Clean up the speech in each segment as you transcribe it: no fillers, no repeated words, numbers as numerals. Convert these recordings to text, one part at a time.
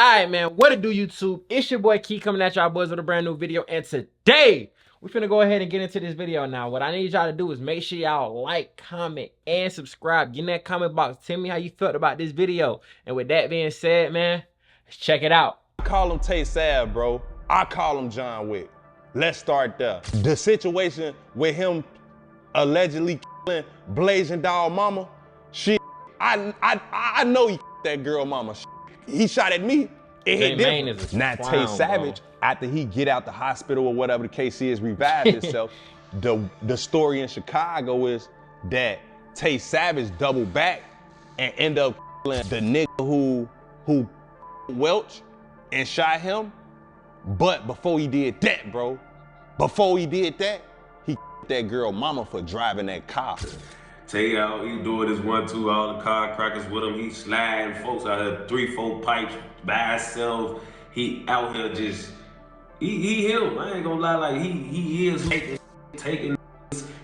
Alright, man, what it do, YouTube? It's your boy Key coming at y'all boys with a brand new video, and today we're finna go ahead and get into this video. Now, what I need y'all to do is make sure y'all like, comment, and subscribe. Get in that comment box, tell me how you felt about this video. And with that being said, man, let's check it out. I call him Tay Sav, bro. I call him John Wick. Let's start there. The situation with him allegedly killing Blazing Dog Mama, shit, I know he that girl mama. Shit. He shot at me. It hit different. Now Tay Savage, after he get out the hospital or whatever the case is, revived himself. The story in Chicago is that Tay Savage doubled back and end up killing the nigga who Welch and shot him. But before he did that, bro, he that girl mama for driving that car. Tay out, he doing his 1-2, all the car crackers with him. He sliding folks out here, 3-4 pipes by himself. He out here just, he him. I ain't gonna lie, like he is taking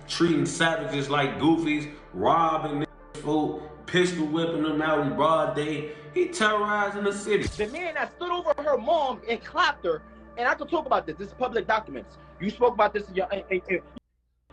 treating savages like goofies, robbing folk, pistol whipping them out in broad day. He terrorizing the city. The man that stood over her mom and clapped her, and I can talk about this. This is public documents. You spoke about this in your,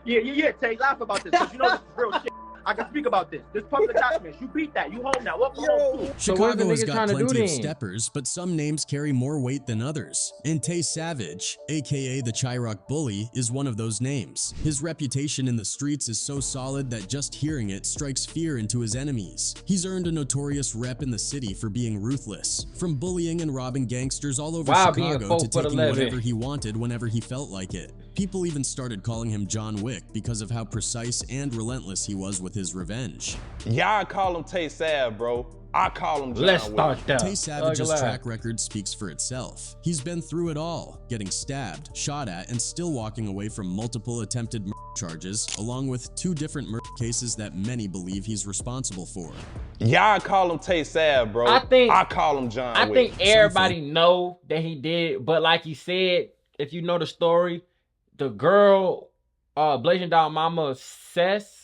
yeah, Tay, laugh about this, because you know this is real shit. I can speak about this. This public documents. You beat that. You home now. Welcome home too. Chicago has got plenty of steppers, but some names carry more weight than others. And Tay Savage, aka the Chirac Bully, is one of those names. His reputation in the streets is so solid that just hearing it strikes fear into his enemies. He's earned a notorious rep in the city for being ruthless, from bullying and robbing gangsters all over Chicago to taking whatever he wanted whenever he felt like it. People even started calling him John Wick because of how precise and relentless he was with his revenge. Y'all call him Tay Sav, bro. I call him John Wick. Let's start that. Tay Savage's track record speaks for itself. He's been through it all, getting stabbed, shot at, and still walking away from multiple attempted murder charges, along with 2 different murder cases that many believe he's responsible for. Y'all call him Tay Sav, bro. I call him John Wick. I think everybody know that he did, but like he said, if you know the story, the girl, Blazing Dog Mama Cess,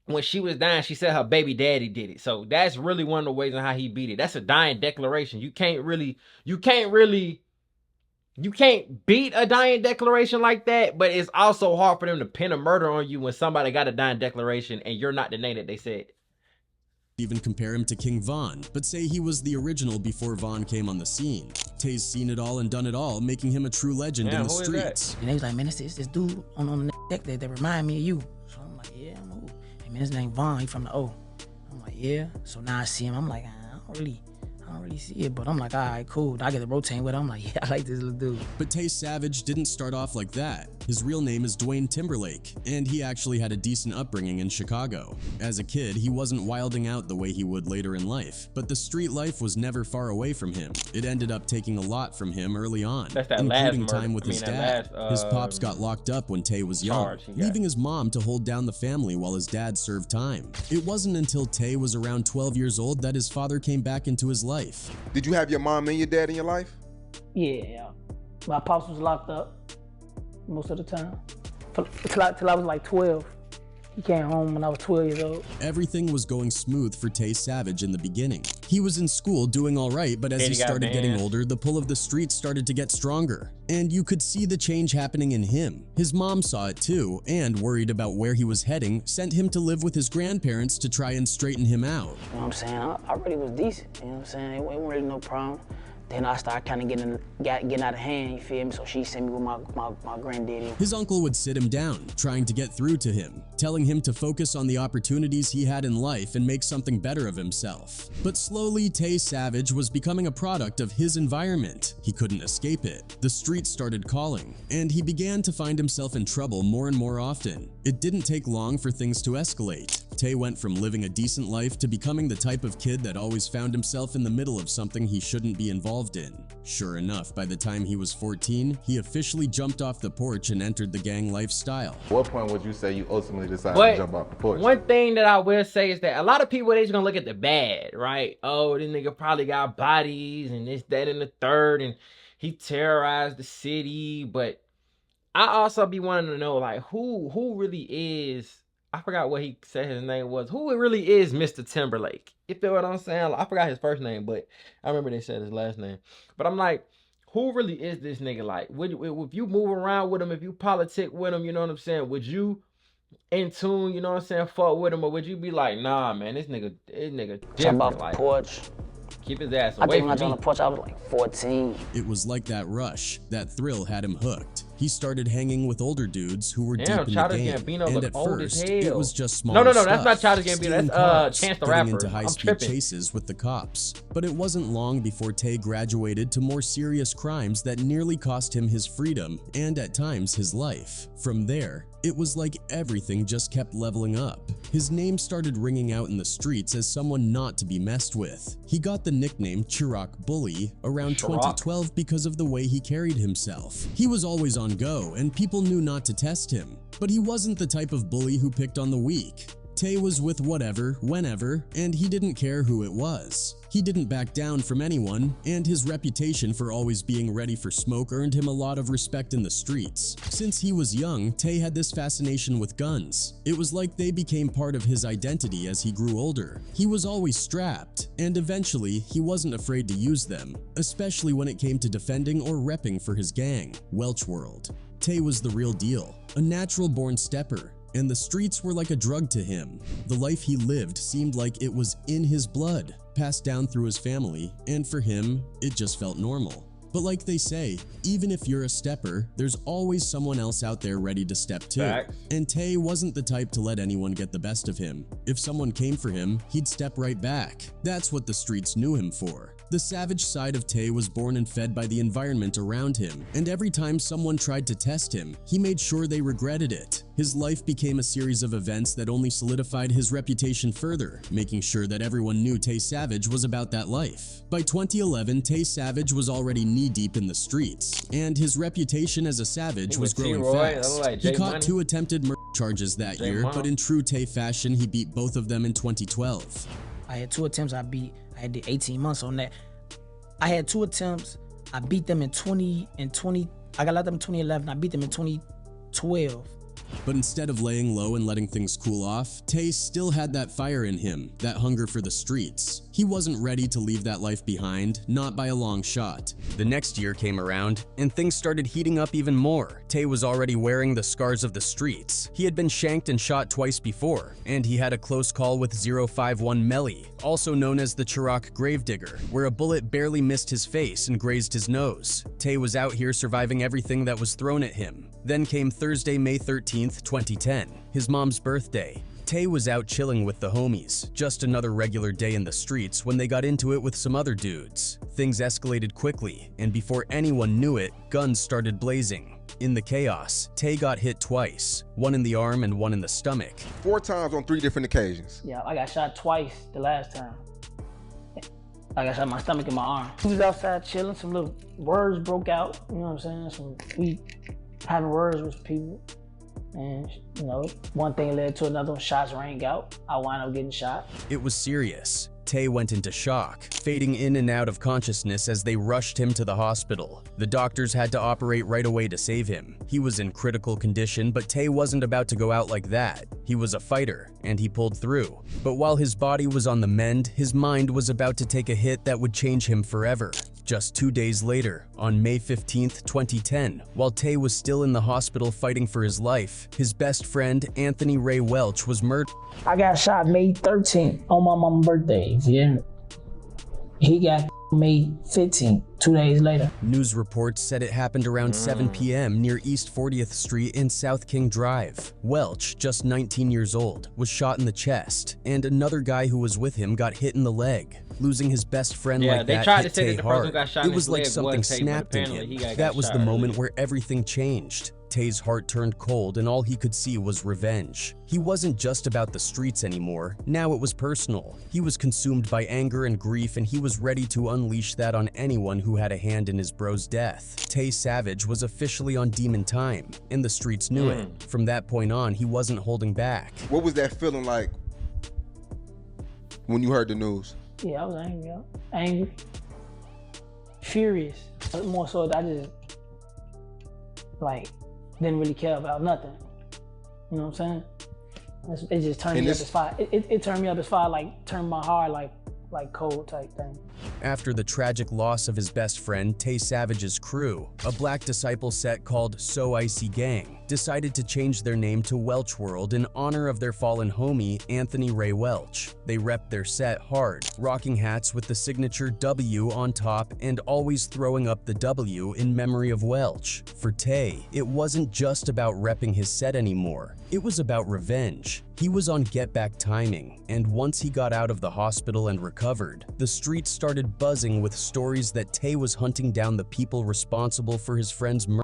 when she was dying, she said her baby daddy did it. So that's really one of the ways on how he beat it. That's a dying declaration. You can't beat a dying declaration like that, but it's also hard for them to pin a murder on you when somebody got a dying declaration and you're not the name that they said. Even compare him to King Von, but say he was the original before Von came on the scene. Tay's seen it all and done it all, making him a true legend in the streets. And they was like, man, it's this dude on the deck that remind me of you. So I'm like, yeah, I know. Hey, man, his name Von, he from the O. I'm like, yeah. So now I see him, I'm like, I don't really see it, but I'm like, all right, cool. I get to rotate with him. I'm like, yeah, I like this little dude. But Tay Savage didn't start off like that. His real name is Dwayne Timberlake, and he actually had a decent upbringing in Chicago. As a kid, he wasn't wilding out the way he would later in life, but the street life was never far away from him. It ended up taking a lot from him early on, including time with his dad. His pops got locked up when Tay was young, leaving his mom to hold down the family while his dad served time. It wasn't until Tay was around 12 years old that his father came back into his life. Did you have your mom and your dad in your life? Yeah. My pops was locked up most of the time. Till I was like 12. He came home when I was 12 years old. Everything was going smooth for Tay Savage in the beginning. He was in school doing all right, but as he started getting older, the pull of the streets started to get stronger. And you could see the change happening in him. His mom saw it too, and worried about where he was heading, sent him to live with his grandparents to try and straighten him out. You know what I'm saying? I really was decent, you know what I'm saying? It wasn't really no problem. Then I started kind of getting out of hand, you feel me? So she sent me with my granddaddy. His uncle would sit him down, trying to get through to him, telling him to focus on the opportunities he had in life and make something better of himself. But slowly, Tay Savage was becoming a product of his environment. He couldn't escape it. The streets started calling, and he began to find himself in trouble more and more often. It didn't take long for things to escalate. Tay went from living a decent life to becoming the type of kid that always found himself in the middle of something he shouldn't be involved in. Sure enough, by the time he was 14, he officially jumped off the porch and entered the gang lifestyle. At what point would you say you ultimately decided to jump off the porch? One thing that I will say is that a lot of people, they're just gonna look at the bad, right? Oh, this nigga probably got bodies and this, that, and the third, and he terrorized the city. But I also be wanting to know, like, who really is I forgot what he said his name was. Who it really is, Mr. Timberlake. You feel what I'm saying? I forgot his first name, but I remember they said his last name. But I'm like, who really is this nigga? Like, if you move around with him, if you politic with him, you know what I'm saying? Would you in tune, you know what I'm saying, fuck with him, or would you be like, nah, man, this nigga different. Off the like, porch. keep his ass I away think when I from was on me. the porch, I was like 14. It was like that rush, that thrill had him hooked. He started hanging with older dudes who were deep in the Childish game, Gambino and look at old as first, hell. it was just small No, stuff. that's not Childish Gambino. Stealing That's cars, Chance the getting Rapper. into I'm high-speed tripping. chases with the cops. But it wasn't long before Tay graduated to more serious crimes that nearly cost him his freedom and at times his life. From there, it was like everything just kept leveling up. His name started ringing out in the streets as someone not to be messed with. He got the nickname Chirac Bully around 2012 because of the way he carried himself. He was always on go, and people knew not to test him. But he wasn't the type of bully who picked on the weak. Tay was with whatever, whenever, and he didn't care who it was. He didn't back down from anyone, and his reputation for always being ready for smoke earned him a lot of respect in the streets. Since he was young, Tay had this fascination with guns. It was like they became part of his identity as he grew older. He was always strapped, and eventually, he wasn't afraid to use them, especially when it came to defending or repping for his gang, Welch World. Tay was the real deal, a natural-born stepper, and the streets were like a drug to him. The life he lived seemed like it was in his blood, passed down through his family, and for him, it just felt normal. But like they say, even if you're a stepper, there's always someone else out there ready to step too. Facts. And Tay wasn't the type to let anyone get the best of him. If someone came for him, he'd step right back. That's what the streets knew him for. The savage side of Tay was born and fed by the environment around him, and every time someone tried to test him, he made sure they regretted it. His life became a series of events that only solidified his reputation further, making sure that everyone knew Tay Savage was about that life. By 2011, Tay Savage was already knee-deep in the streets, and his reputation as a savage was growing fast. He caught 2 attempted murder charges that year, but in true Tay fashion, he beat both of them in 2012. I had 2 attempts I beat. I did 18 months on that. I had 2 attempts. I beat them in 20. I got locked up in 2011. I beat them in 2012. But instead of laying low and letting things cool off, Tay still had that fire in him, that hunger for the streets. He wasn't ready to leave that life behind, not by a long shot. The next year came around, and things started heating up even more. Tay was already wearing the scars of the streets. He had been shanked and shot twice before, and he had a close call with 051 Melly, also known as the Chirac Gravedigger, where a bullet barely missed his face and grazed his nose. Tay was out here surviving everything that was thrown at him. Then came Thursday, May 13th, 2010, his mom's birthday. Tay was out chilling with the homies, just another regular day in the streets when they got into it with some other dudes. Things escalated quickly, and before anyone knew it, guns started blazing. In the chaos, Tay got hit twice, one in the arm and one in the stomach. 4 times on 3 different occasions. Yeah, I got shot twice the last time. I got shot in my stomach and my arm. We was outside chilling, some little words broke out, you know what I'm saying? We having words with people. And, you know, one thing led to another, shots rang out. I wound up getting shot. It was serious. Tay went into shock, fading in and out of consciousness as they rushed him to the hospital. The doctors had to operate right away to save him. He was in critical condition, but Tay wasn't about to go out like that. He was a fighter, and he pulled through. But while his body was on the mend, his mind was about to take a hit that would change him forever. Just 2 days later, on May 15th, 2010, while Tay was still in the hospital fighting for his life, his best friend, Anthony Ray Welch, was murdered. I got shot May 13th on my mom's birthday. Yeah. He got May 15th, 2 days later. News reports said it happened around 7 p.m. near East 40th Street in South King Drive. Welch, just 19 years old, was shot in the chest, and another guy who was with him got hit in the leg. Losing his best friend like that hit Tay hard. It was like something snapped in him. That was the moment where everything changed. Tay's heart turned cold and all he could see was revenge. He wasn't just about the streets anymore, now it was personal. He was consumed by anger and grief and he was ready to unleash that on anyone who had a hand in his bro's death. Tay Savage was officially on demon time, and the streets knew it. From that point on, he wasn't holding back. What was that feeling like when you heard the news? Yeah, I was angry. Angry. Furious. More so that I just, like, didn't really care about nothing. You know what I'm saying? It just turned And me up this- as far. It turned me up as far, like turned my heart like cold type thing. After the tragic loss of his best friend, Tay Savage's crew, a Black Disciple set called So Icy Gang decided to change their name to Welch World in honor of their fallen homie, Anthony Ray Welch. They repped their set hard, rocking hats with the signature W on top and always throwing up the W in memory of Welch. For Tay, it wasn't just about repping his set anymore. It was about revenge. He was on get-back timing, and once he got out of the hospital and recovered, the streets started buzzing with stories that Tay was hunting down the people responsible for his friend's murder.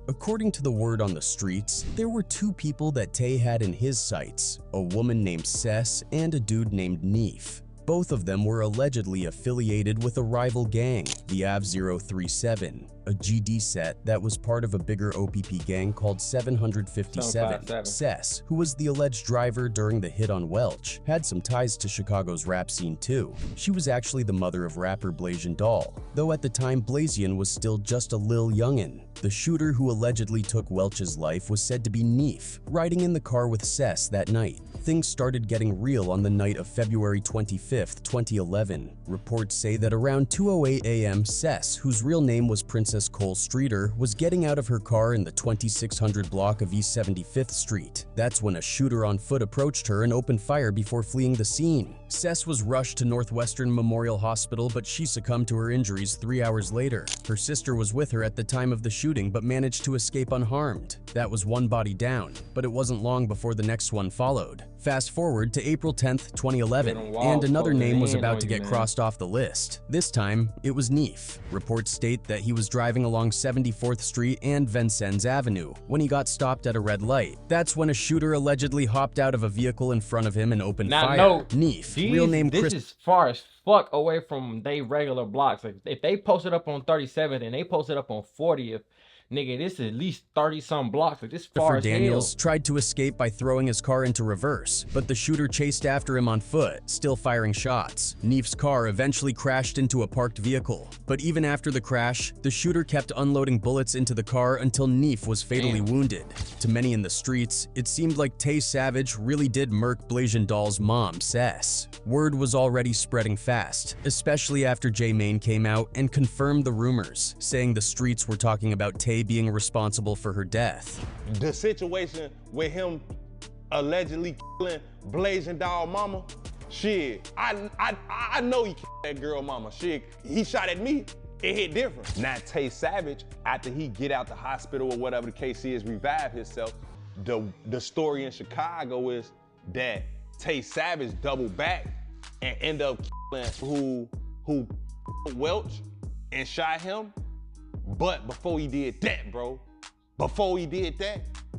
According to the word on the streets, there were two people that Tay had in his sights, a woman named Cess and a dude named Neef. Both of them were allegedly affiliated with a rival gang, the Av-037, a GD set that was part of a bigger OPP gang called 757. 757. Cess, who was the alleged driver during the hit on Welch, had some ties to Chicago's rap scene too. She was actually the mother of rapper Blasian Doll, though at the time Blasian was still just a lil youngin'. The shooter who allegedly took Welch's life was said to be Neef, riding in the car with Cess that night. Things started getting real on the night of February 25th, 2011. Reports say that around 2:08 a.m., Cess, whose real name was Princess Cole Streeter, was getting out of her car in the 2600 block of East 75th Street. That's when a shooter on foot approached her and opened fire before fleeing the scene. Cess was rushed to Northwestern Memorial Hospital, but she succumbed to her injuries 3 hours later. Her sister was with her at the time of the shooting, but managed to escape unharmed. That was one body down, but it wasn't long before the next one followed. Fast forward to April 10th, 2011, and another name was about to get crossed off the list. This time, it was Neef. Reports state that he was driving along 74th Street and Vincennes Avenue when he got stopped at a red light. That's when a shooter allegedly hopped out of a vehicle in front of him and opened Now, fire. no, Neef, real name this Chris. is far as fuck away from they regular blocks. Like, if they posted up on 37th and they posted up on 40th, nigga, this is at least 30-some blocks. Like, this far as Daniels hell. tried to escape by throwing his car into reverse, but the shooter chased after him on foot, still firing shots. Neef's car eventually crashed into a parked vehicle, but even after the crash, the shooter kept unloading bullets into the car until Neef was fatally wounded. To many in the streets, it seemed like Tay Savage really did murk Blasian Doll's mom, Cess. Word was already spreading fast, especially after J Mane came out and confirmed the rumors, saying the streets were talking about Tay being responsible for her death. The situation with him allegedly killing Blasian Doll mama, shit, I know he killed that girl mama. Shit, he shot at me, it hit different. Now Tay Savage, after he get out the hospital or whatever the case is, revive himself, the story in Chicago is that Tay Savage doubled back and end up killing who Welch and shot him. But before he did that, bro,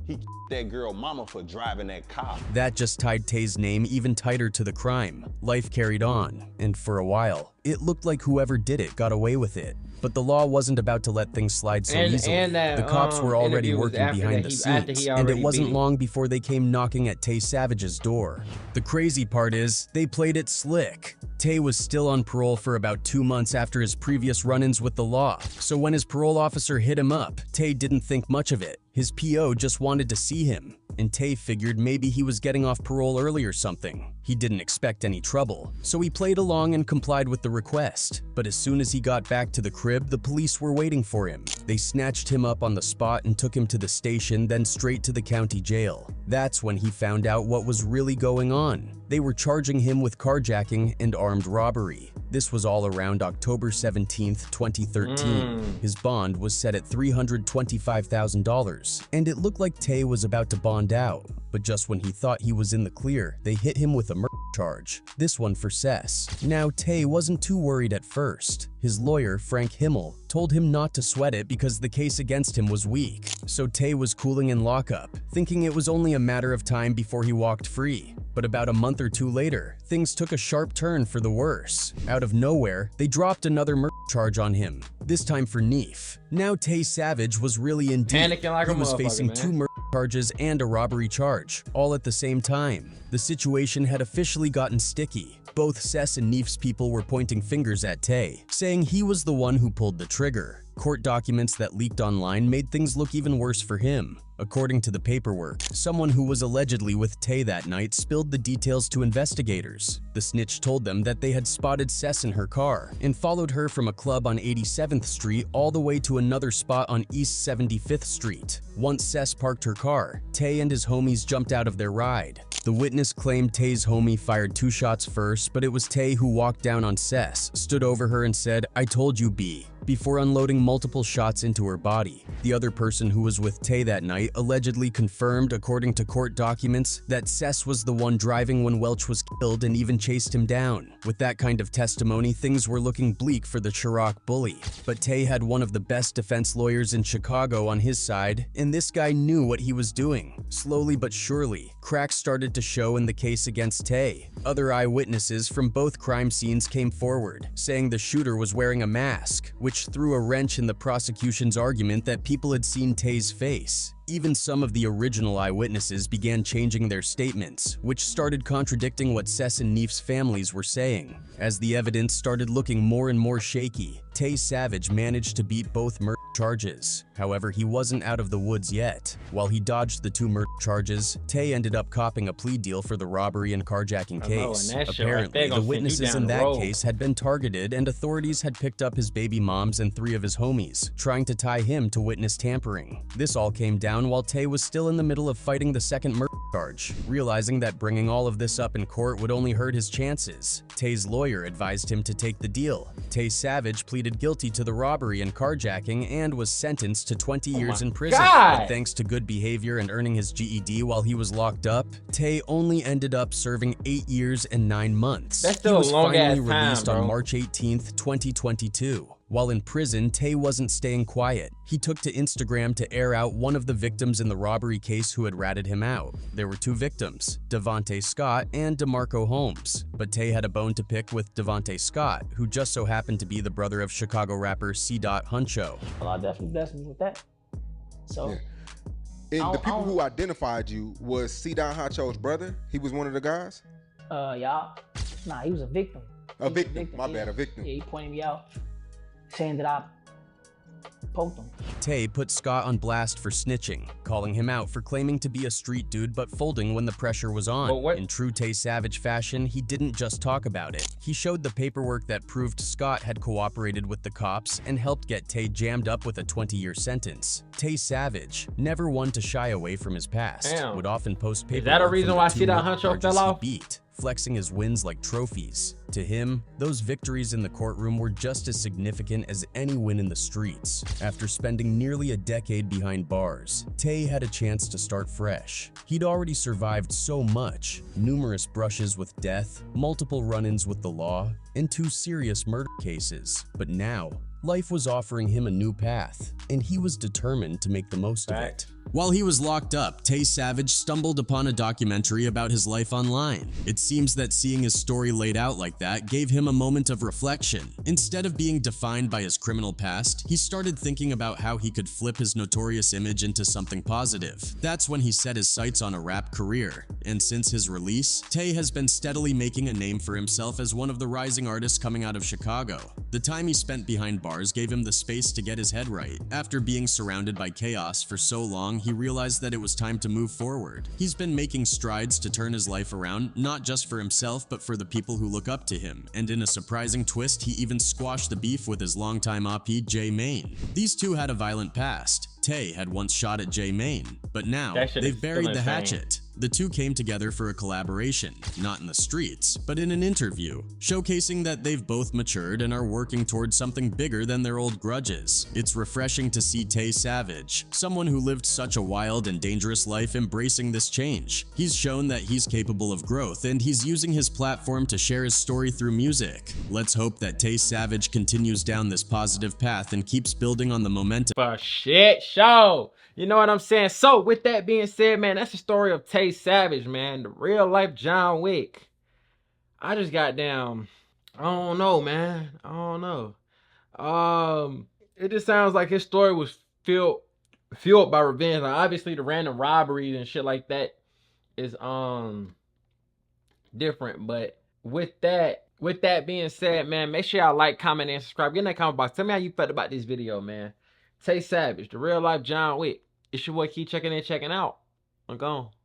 he killed that girl mama for driving that car. That just tied Tay's name even tighter to the crime. Life carried on, and for a while, it looked like whoever did it got away with it. But the law wasn't about to let things slide so easily. The cops were already working behind the scenes, and it wasn't long before they came knocking at Tay Savage's door. The crazy part is, they played it slick. Tay was still on parole for about 2 months after his previous run-ins with the law, so when his parole officer hit him up, Tay didn't think much of it. His PO just wanted to see him, and Tay figured maybe he was getting off parole early or something. He didn't expect any trouble, so he played along and complied with the request. But as soon as he got back to the crib, the police were waiting for him. They snatched him up on the spot and took him to the station, then straight to the county jail. That's when he found out what was really going on. They were charging him with carjacking and armed robbery. This was all around October 17th, 2013. His bond was set at $325,000, and it looked like Tay was about to bond out. But just when he thought he was in the clear, they hit him with a murder charge, this one for Cess. Now, Tay wasn't too worried at first. His lawyer, Frank Himmel, told him not to sweat it because the case against him was weak. So Tay was cooling in lockup, thinking it was only a matter of time before he walked free. But about a month or two later, things took a sharp turn for the worse. Out of nowhere, they dropped another murder charge on him, this time for Neef. Now Tay Savage was really in deep. Panicking like a He was facing motherfucker, 2 murder charges and a robbery charge, all at the same time. The situation had officially gotten sticky. Both Sess and Neef's people were pointing fingers at Tay, saying he was the one who pulled the trigger. Court documents that leaked online made things look even worse for him. According to the paperwork, someone who was allegedly with Tay that night spilled the details to investigators. The snitch told them that they had spotted Sess in her car and followed her from a club on 87th Street all the way to another spot on East 75th Street. Once Sess parked her car, Tay and his homies jumped out of their ride. The witness claimed Tay's homie fired 2 shots first, but it was Tay who walked down on Sess, stood over her and said, "I told you, B," before unloading multiple shots into her body. The other person who was with Tay that night allegedly confirmed, according to court documents, that Sess was the one driving when Welch was killed and even chased him down. With that kind of testimony, things were looking bleak for the Chirac bully. But Tay had one of the best defense lawyers in Chicago on his side, and this guy knew what he was doing. Slowly but surely, cracks started to show in the case against Tay. Other eyewitnesses from both crime scenes came forward, saying the shooter was wearing a mask, which threw a wrench in the prosecution's argument that people had seen Tay's face. Even some of the original eyewitnesses began changing their statements, which started contradicting what Sess and Neef's families were saying. As the evidence started looking more and more shaky, Tay Savage managed to beat both murder charges. However, he wasn't out of the woods yet. While he dodged the 2 murder charges, Tay ended up copping a plea deal for the robbery and carjacking case. Apparently, the witnesses in that case had been targeted and authorities had picked up his baby moms and 3 of his homies, trying to tie him to witness tampering. This all came down while Tay was still in the middle of fighting the second murder charge. Realizing that bringing all of this up in court would only hurt his chances, Tay's lawyer advised him to take the deal. Tay Savage pleaded guilty to the robbery and carjacking and was sentenced to 20 years in prison. But thanks to good behavior and earning his GED while he was locked up, Tay only ended up serving 8 years and 9 months. That's still he was a long finally ass time, released bro. on March 18th, 2022. While in prison, Tay wasn't staying quiet. He took to Instagram to air out one of the victims in the robbery case who had ratted him out. There were 2 victims, Devontae Scott and DeMarco Holmes. But Tay had a bone to pick with Devontae Scott, who just so happened to be the brother of Chicago rapper C. Huncho. Well, I definitely blessed me with that. So, And the people who identified you was C. Huncho's brother. He was one of the guys. y'all, nah, he was a victim. A victim. My bad, a victim. Yeah, he pointed me out, saying that I poked him. Tay put Scott on blast for snitching, calling him out for claiming to be a street dude but folding when the pressure was on. In true Tay Savage fashion, he didn't just talk about it. He showed the paperwork that proved Scott had cooperated with the cops and helped get Tay jammed up with a 20-year sentence. Tay Savage, never one to shy away from his past, would often post paperwork. Is that a reason why C. Huncho fell off? Flexing his wins like trophies. To him, those victories in the courtroom were just as significant as any win in the streets. After spending nearly a decade behind bars, Tay had a chance to start fresh. He'd already survived so much, numerous brushes with death, multiple run-ins with the law, and 2 serious murder cases. But now, life was offering him a new path, and he was determined to make the most of it. While he was locked up, Tay Savage stumbled upon a documentary about his life online. It seems that seeing his story laid out like that gave him a moment of reflection. Instead of being defined by his criminal past, he started thinking about how he could flip his notorious image into something positive. That's when he set his sights on a rap career. And since his release, Tay has been steadily making a name for himself as one of the rising artists coming out of Chicago. The time he spent behind bars gave him the space to get his head right. After being surrounded by chaos for so long, he realized that it was time to move forward. He's been making strides to turn his life around, not just for himself, but for the people who look up to him. And in a surprising twist, he even squashed the beef with his longtime op-ed Jay Main. These two had a violent past. Tay had once shot at Jay Main, but now they've buried the hatchet. The two came together for a collaboration, not in the streets, but in an interview, showcasing that they've both matured and are working towards something bigger than their old grudges. It's refreshing to see Tay Savage, someone who lived such a wild and dangerous life, embracing this change. He's shown that he's capable of growth, and he's using his platform to share his story through music. Let's hope that Tay Savage continues down this positive path and keeps building on the momentum. For shit show. You know what I'm saying? So with that being said, man, that's the story of Tay Savage, man. The real life John Wick. I just got down. I don't know, man. I don't know. It just sounds like his story was fueled by revenge. Like, obviously the random robberies and shit like that is different, but with that being said, man, make sure y'all like, comment, and subscribe. Get in that comment box. Tell me how you felt about this video, man. Tay Savage, the real life John Wick. It's your boy Key checking in, checking out. I'm gone.